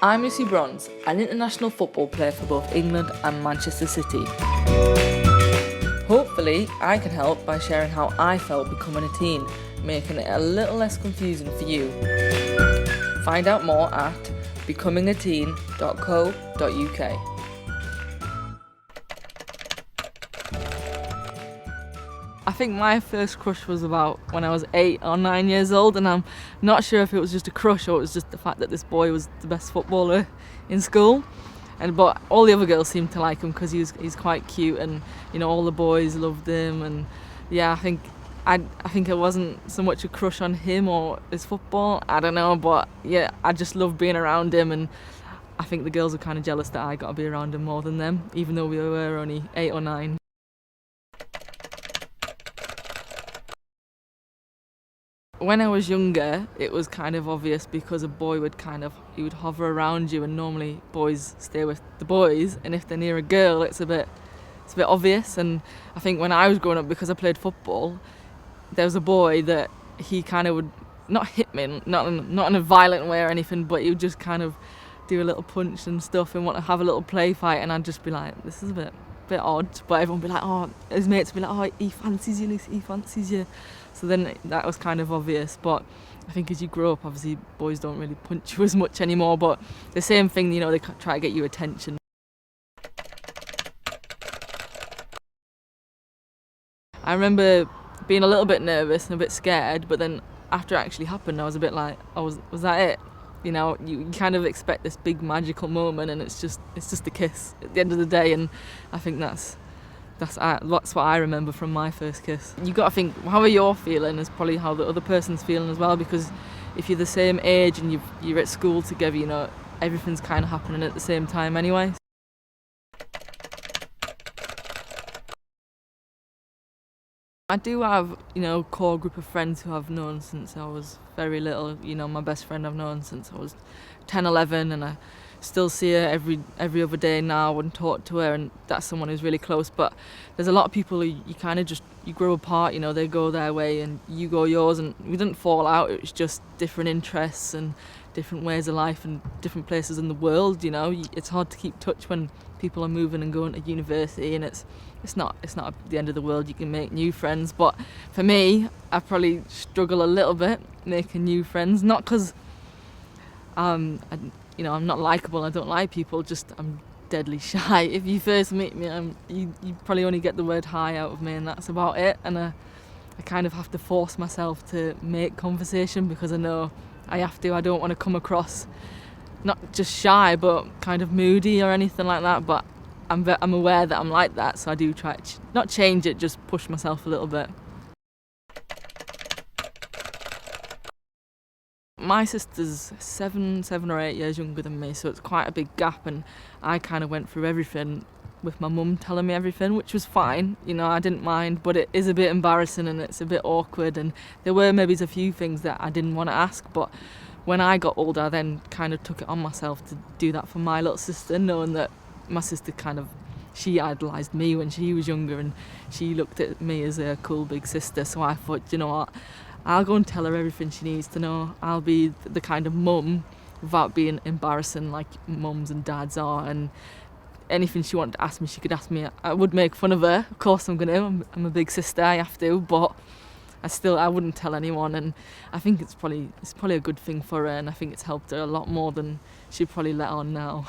I'm Lucy Bronze, an international football player for both England and Manchester City. Hopefully, I can help by sharing how I felt becoming a teen, making it a little less confusing for you. Find out more at becomingateen.co.uk. I think my first crush was about when I was 8 or 9 years old, and I'm not sure if it was just a crush or it was just the fact that this boy was the best footballer in school. But all the other girls seemed to like him because he's quite cute, and all the boys loved him. And yeah, I think it wasn't so much a crush on him or his football. I don't know, but yeah, I just loved being around him, and I think the girls were kind of jealous that I got to be around him more than them, even though we were only 8 or 9. When I was younger, it was kind of obvious because a boy would hover around you, and normally boys stay with the boys, and if they're near a girl, it's a bit obvious. And I think when I was growing up, because I played football, there was a boy that he kind of would not hit me, not in a violent way or anything, but he would just kind of do a little punch and stuff and want to have a little play fight, and I'd just be like, this is a bit odd, but everyone would be like, oh, his mates would be like, oh, he fancies you, Lucy, he fancies you. So then that was kind of obvious. But I think as you grow up, obviously boys don't really punch you as much anymore, but the same thing, they try to get your attention. I remember being a little bit nervous and a bit scared, but then after it actually happened, I was a bit like, oh, was that it? You kind of expect this big magical moment, and it's just a kiss at the end of the day. And I think that's what I remember from my first kiss. You got to think, how you're feeling is probably how the other person's feeling as well, because if you're the same age and you're at school together, everything's kind of happening at the same time anyway. I do have, a core group of friends who I've known since I was very little. My best friend I've known since I was 10, 11, and I still see her every other day now and talk to her, and that's someone who's really close. But there's a lot of people who you kind of you grow apart, they go their way and you go yours, and we didn't fall out. It was just different interests and different ways of life and different places in the world. It's hard to keep touch when people are moving and going to university, and it's not the end of the world. You can make new friends, but for me, I probably struggle a little bit making new friends, not because I'm not likable, I don't like people, just I'm deadly shy. If you first meet me, you probably only get the word hi out of me, and that's about it. And I kind of have to force myself to make conversation because I know I have to. I don't want to come across not just shy, but kind of moody or anything like that. But I'm aware that I'm like that, so I do try to not change it, just push myself a little bit. My sister's 7 or 8 years younger than me, so it's quite a big gap, and I kind of went through everything with my mum telling me everything, which was fine. I didn't mind, but it is a bit embarrassing and it's a bit awkward, and there were maybe a few things that I didn't want to ask, but when I got older, I then kind of took it on myself to do that for my little sister, knowing that my sister she idolised me when she was younger, and she looked at me as a cool big sister. So I thought, you know what, I'll go and tell her everything she needs to know. I'll be the kind of mum without being embarrassing like mums and dads are, and anything she wanted to ask me, she could ask me. I would make fun of her, of course I'm a big sister, I have to, but I wouldn't tell anyone, and I think it's probably a good thing for her, and I think it's helped her a lot more than she'd probably let on now.